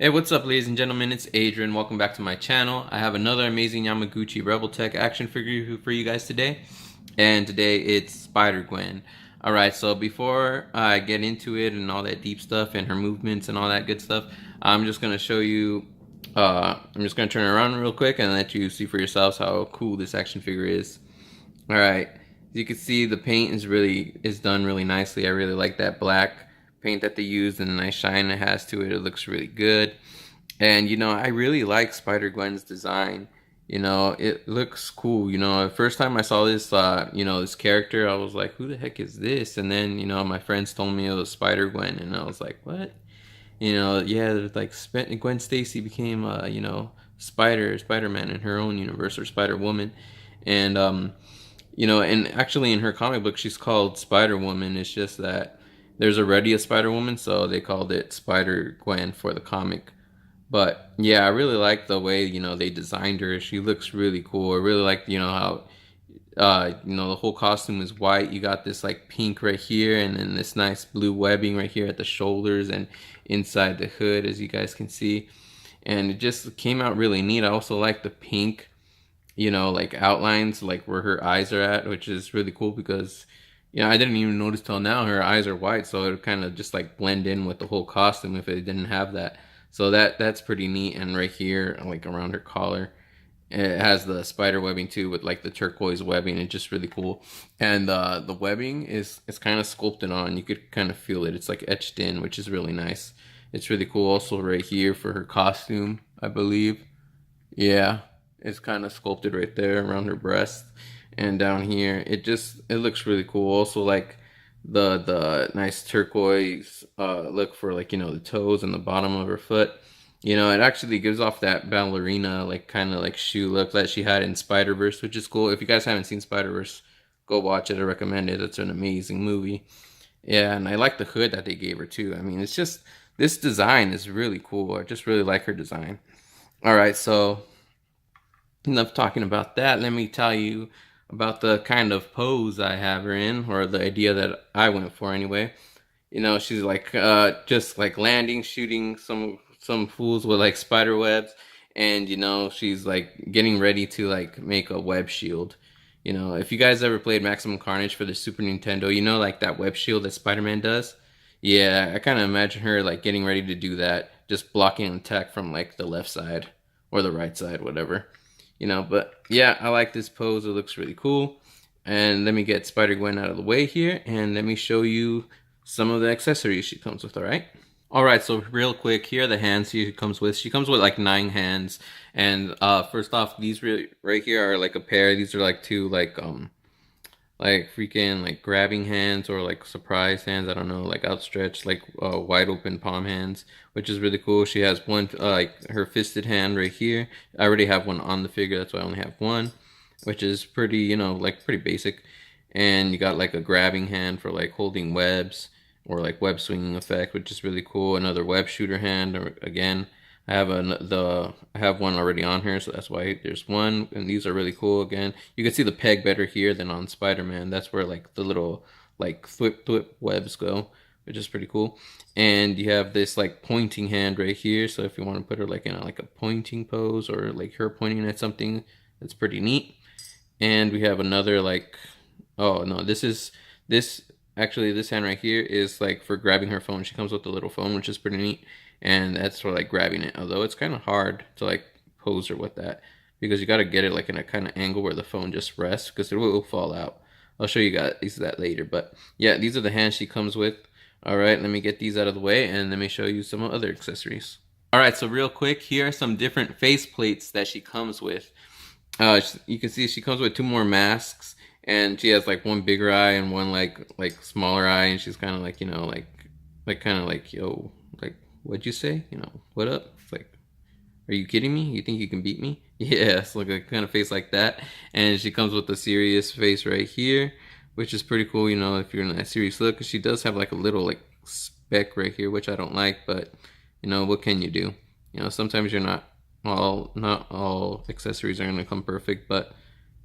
Hey, what's up, ladies and gentlemen? It's Adrian. Welcome back to my channel. I have another amazing Yamaguchi Revoltech action figure for you guys today. And today it's Spider Gwen. Alright, so before I get into it and all that deep stuff and her movements and all that good stuff, I'm just going to show you, I'm just going to turn it around real quick and let you see for yourselves how cool this action figure is. Alright, as you can see, the paint is done really nicely. I really like that black paint that they used and the nice shine it has to it. It looks really good. And I really like Spider Gwen's design. It looks cool. The first time I saw this this character, I was like, who the heck is this? And then my friends told me it was Spider Gwen, and I was like, what? Yeah, like Gwen Stacy became Spider-Man in her own universe, or Spider Woman. And and actually in her comic book she's called Spider Woman. It's just that there's already a Spider Woman, so they called it Spider Gwen for the comic. But yeah, I really like the way they designed her. She looks really cool. I really like how the whole costume is white. You got this like pink right here, and then this nice blue webbing right here at the shoulders and inside the hood, as you guys can see. And it just came out really neat. I also like the pink like outlines, like where her eyes are at, which is really cool because I didn't even notice till now her eyes are white, so it would kind of just like blend in with the whole costume if it didn't have that. So that's pretty neat. And right here, like around her collar, it has the spider webbing too, with like the turquoise webbing. It's just really cool. And the webbing is kind of sculpted on. You could kind of feel it. It's like etched in, which is really nice. It's really cool. Also right here for her costume, I believe. Yeah, it's kind of sculpted right there around her breast. And down here, it looks really cool. Also, like the nice turquoise look for like the toes and the bottom of her foot. It actually gives off that ballerina like kind of like shoe look that she had in Spider-Verse, which is cool. If you guys haven't seen Spider-Verse, go watch it. I recommend it. It's an amazing movie. Yeah, and I like the hood that they gave her too. I mean, it's just, this design is really cool. I just really like her design. All right, so enough talking about that. Let me tell you about the kind of pose I have her in, or the idea that I went for anyway. She's like just like landing, shooting some fools with like spider webs, and she's like getting ready to like make a web shield. If you guys ever played Maximum Carnage for the Super Nintendo, like that web shield that Spider-Man does. Yeah, I kind of imagine her like getting ready to do that, just blocking an attack from like the left side or the right side, whatever. But yeah, I like this pose. It looks really cool. And let me get Spider Gwen out of the way here, and let me show you some of the accessories she comes with. All right, so real quick, here are the hands she comes with. She comes with like 9 hands. And first off, these right here are like a pair. These are like two like freaking like grabbing hands, or like surprise hands, I don't know, like outstretched, like wide open palm hands, which is really cool. She has one like her fisted hand right here. I already have one on the figure, that's why I only have one, which is pretty like pretty basic. And you got like a grabbing hand for like holding webs, or like web swinging effect, which is really cool. Another web shooter hand, or again, I have one already on here, so that's why there's one. And these are really cool. Again, you can see the peg better here than on Spider-Man. That's where like the little like thwip webs go, which is pretty cool. And you have this like pointing hand right here, so if you want to put her like in like a pointing pose, or like her pointing at something, that's pretty neat. And we have another like, oh no, this actually, this hand right here is like for grabbing her phone. She comes with a little phone, which is pretty neat. And that's for like grabbing it, although it's kind of hard to like pose her with that, because you got to get it like in a kind of angle where the phone just rests, because it will fall out. I'll show you guys that later. But yeah, these are the hands she comes with. All right, let me get these out of the way, and let me show you some other accessories. All right, so real quick, here are some different face plates that she comes with. You can see she comes with 2 more masks, and she has like one bigger eye and one like smaller eye, and she's kind of like like kind of like, yo, like, what'd you say? What up? It's like, are you kidding me? You think you can beat me? Yeah, it's like a kind of face like that. And she comes with a serious face right here, which is pretty cool, if you're in that serious look. Cause she does have like a little like speck right here, which I don't like, but what can you do? Sometimes not all accessories are gonna come perfect, but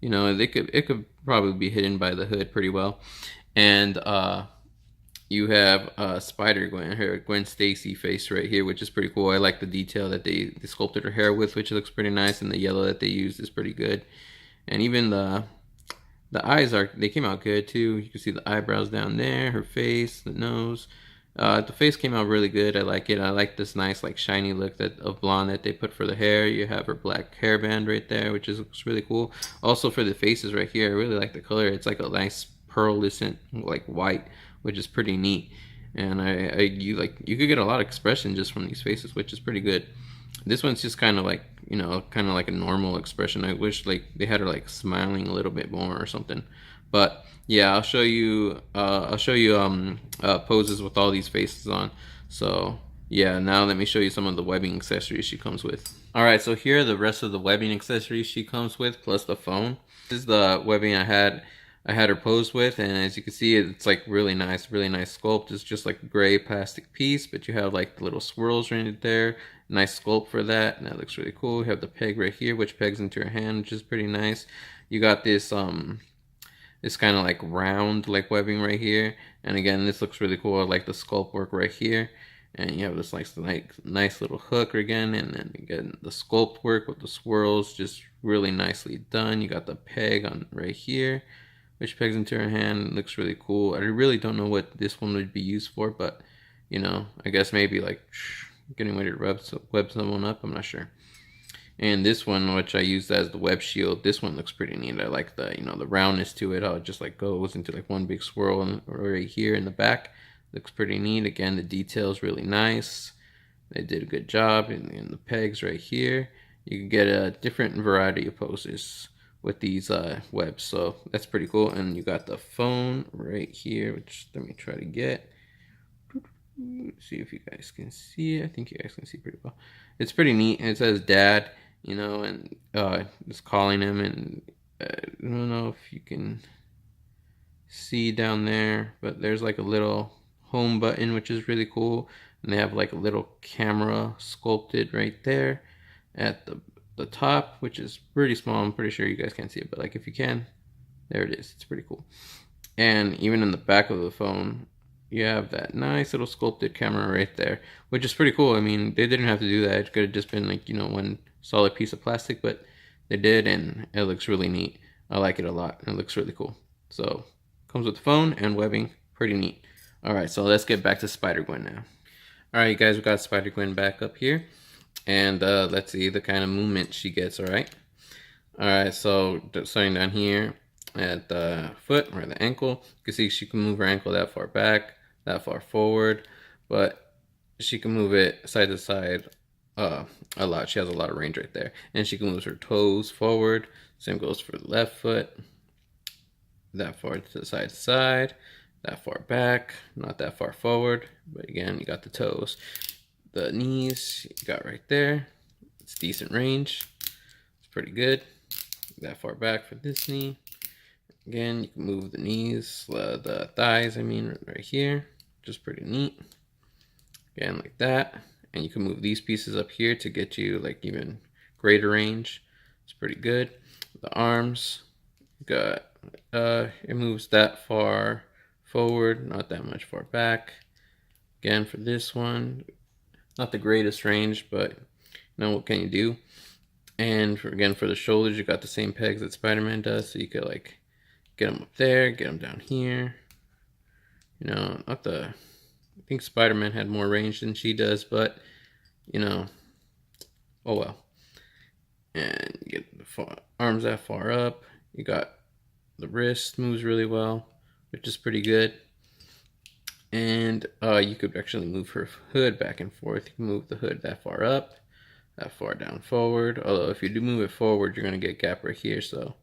it could probably be hidden by the hood pretty well. And you have Spider Gwen, her Gwen Stacy face right here, which is pretty cool. I like the detail that they sculpted her hair with, which looks pretty nice, and the yellow that they used is pretty good. And even the eyes they came out good too. You can see the eyebrows down there, her face, the nose. The face came out really good. I like it. I like this nice like shiny look of blonde that they put for the hair. You have her black hairband right there, which looks really cool. Also for the faces right here, I really like the color. It's like a nice pearlescent like white, which is pretty neat. And you could get a lot of expression just from these faces, which is pretty good. This one's just kind of like, you know, kind of like a normal expression. I wish like they had her like smiling a little bit more or something. But yeah, I'll show you poses with all these faces on. So yeah, now let me show you some of the webbing accessories she comes with. Alright, so here are the rest of the webbing accessories she comes with, plus the phone. This is the webbing I had her pose with, and as you can see, it's like really nice sculpt. It's just like a gray plastic piece, but you have like the little swirls right there. Nice sculpt for that, and that looks really cool. You have the peg right here, which pegs into your hand, which is pretty nice. You got this this kind of like round like webbing right here, and again, this looks really cool. I like the sculpt work right here. And you have this nice little hook again, and then again the sculpt work with the swirls, just really nicely done. You got the peg on right here, which pegs into her hand. It looks really cool. I really don't know what this one would be used for, but you know, I guess maybe like getting ready to web someone up. I'm not sure. And this one, which I used as the web shield, this one looks pretty neat. I like the, you know, the roundness to it. How it just like goes into like one big swirl right here in the back. Looks pretty neat. Again, the detail's really nice. They did a good job. In the pegs right here, you can get a different variety of poses with these webs, so that's pretty cool. And you got the phone right here, which let me try to get. See if you guys can see it. I think you guys can see pretty well. It's pretty neat. It says dad, you know, and it's calling him, and I don't know if you can see down there, but there's like a little home button, which is really cool, and they have like a little camera sculpted right there at the top, which is pretty small. I'm pretty sure you guys can't see it, but like if you can, there it is. It's pretty cool. And even in the back of the phone, you have that nice little sculpted camera right there, which is pretty cool. I mean, they didn't have to do that. It could have just been like, you know, one solid piece of plastic, but they did, and it looks really neat. I like it a lot. It looks really cool. So comes with the phone and webbing. Pretty neat. Alright, so let's get back to Spider Gwen now. Alright, guys, we got Spider Gwen back up here. And let's see the kind of movement she gets, alright? Alright, so starting down here at the foot or the ankle, you can see she can move her ankle that far back, that far forward, but she can move it side to side a lot. She has a lot of range right there. And she can move her toes forward. Same goes for the left foot. That far to side, that far back, not that far forward, but again, you got the toes. The knees you got right there. It's decent range. It's pretty good. That far back for this knee. Again, you can move the knees, the thighs, I mean, right here. Just pretty neat. Again, like that. And you can move these pieces up here to get you like even greater range. It's pretty good. The arms, you got it moves that far forward, not that much far back. Again, for this one, not the greatest range, but you know, what can you do? And again, for the shoulders, you got the same pegs that Spider-Man does, so you could like get them up there, get them down here. You know, I think Spider-Man had more range than she does, but you know, oh well. And you get the arms that far up. You got the wrist moves really well, which is pretty good. And you could actually move her hood back and forth. You can move the hood that far up, that far down forward. Although if you do move it forward, you're going to get a gap right here. So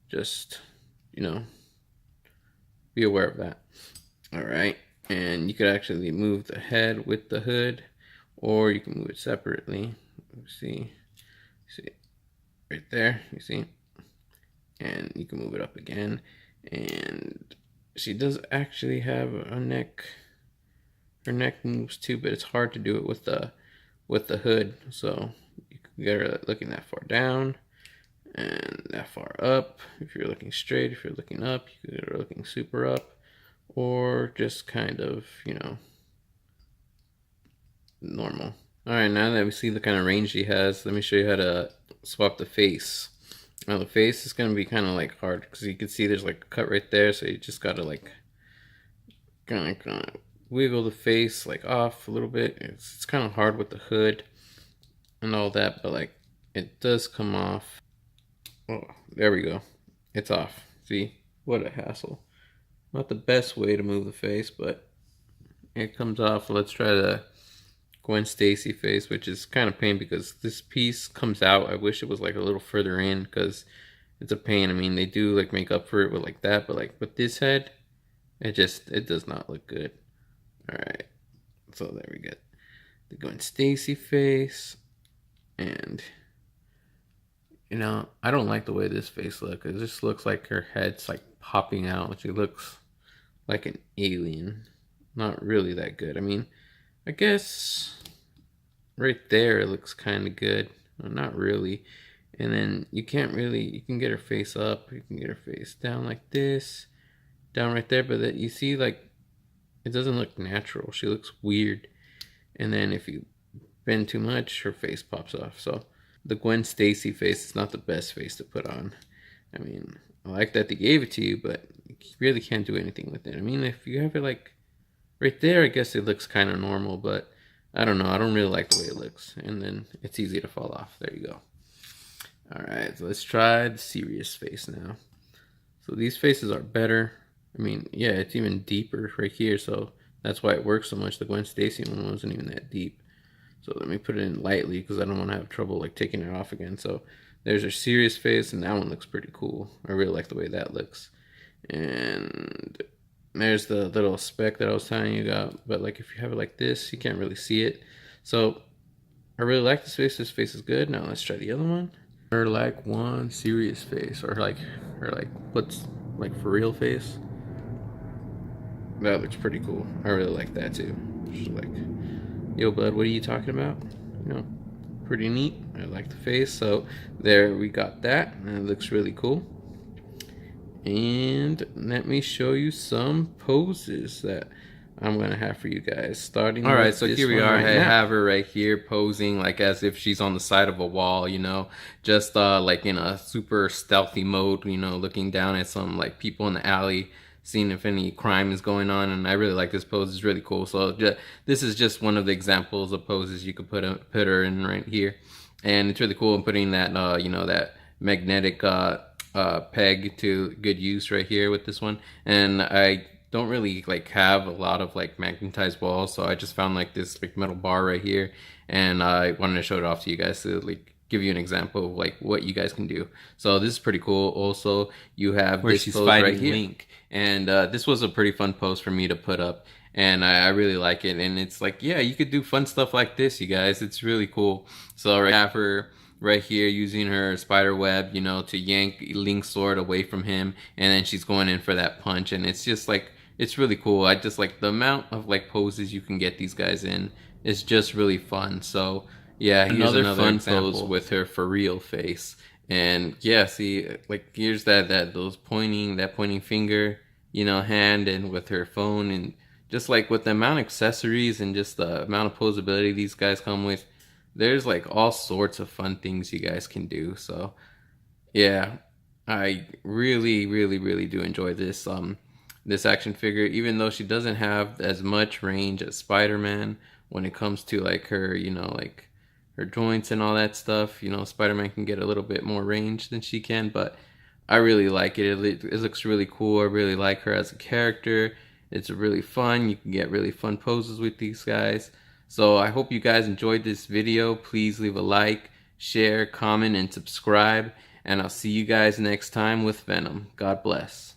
just, you know, be aware of that. All right. And you could actually move the head with the hood, or you can move it separately. See right there, you see? And you can move it up again. And she does actually have a neck. Her neck moves too, but it's hard to do it with the hood. So you can get her looking that far down and that far up. If you're looking straight, if you're looking up, you can get her looking super up. or just kind of, you know, normal. Alright, now that we see the kind of range she has, let me show you how to swap the face. Now the face is going to be kind of like hard because you can see there's like a cut right there, so you just got to like kind of wiggle the face like off a little bit. It's kind of hard with the hood and all that, but like it does come off. Oh, there we go. It's off. See? What a hassle. Not the best way to move the face, but it comes off. Let's try the Gwen Stacy face, which is kind of pain because this piece comes out. I wish it was like a little further in because it's a pain. I mean, they do like make up for it with like that, but like with this head, it does not look good. All right, so there we go. The Gwen Stacy face, and you know, I don't like the way this face looks. It just looks like her head's like popping out. She looks like an alien. Not really that good. I mean, I guess right there it looks kind of good. Well, not really. And then you can get her face up. You can get her face down like this. Down right there. But that you see, like, it doesn't look natural. She looks weird. And then if you bend too much, her face pops off. So the Gwen Stacy face is not the best face to put on. I mean, I like that they gave it to you, but you really can't do anything with it. I mean, if you have it like right there, I guess it looks kind of normal, but I don't know. I don't really like the way it looks. And then it's easy to fall off. There you go. All right, so let's try the serious face now. So these faces are better. I mean, yeah, it's even deeper right here, so that's why it works so much. The Gwen Stacy one wasn't even that deep. So let me put it in lightly because I don't want to have trouble like taking it off again. So there's her serious face, and that one looks pretty cool. I really like the way that looks. And there's the little speck that I was telling you about. But like if you have it like this, you can't really see it. So I really like this face. This face is good. Now let's try the other one. Her like one serious face, or like her like what's like for real face. That looks pretty cool. I really like that too. Just like, yo bud, what are you talking about? You know, pretty neat. I like the face. So there we got that, and it looks really cool. And let me show you some poses that I'm gonna have for you guys. Starting. All right, so here we are. I have her right here posing like as if she's on the side of a wall, you know, just like in a super stealthy mode, you know, looking down at some like people in the alley, seeing if any crime is going on. And I really like this pose. It's really cool. So this is just one of the examples of poses you could put her in right here, and it's really cool. I'm putting that you know, that magnetic peg to good use right here with this one. And I don't really like have a lot of like magnetized walls, so I just found like this like metal bar right here, and I wanted to show it off to you guys to like give you an example of like what you guys can do. So this is pretty cool. Also, you have where this pose right here, Link, and this was a pretty fun pose for me to put up, and I really like it. And it's like, yeah, you could do fun stuff like this, you guys. It's really cool. So I have her right here using her spider web, you know, to yank Link's sword away from him, and then she's going in for that punch. And it's just like, it's really cool. I just like the amount of like poses you can get these guys in is just really fun. So yeah, here's another fun pose with her for real face. And yeah, see, like here's that pointing finger, you know, hand, and with her phone, and just like with the amount of accessories and just the amount of posability these guys come with, there's like all sorts of fun things you guys can do. So yeah, I really do enjoy this this action figure, even though she doesn't have as much range as Spider-Man when it comes to like her, you know, like her joints and all that stuff. You know, Spider-Man can get a little bit more range than she can, but I really like it. It looks really cool. I really like her as a character. It's really fun. You can get really fun poses with these guys. So I hope you guys enjoyed this video. Please leave a like, share, comment, and subscribe. And I'll see you guys next time with Venom. God bless.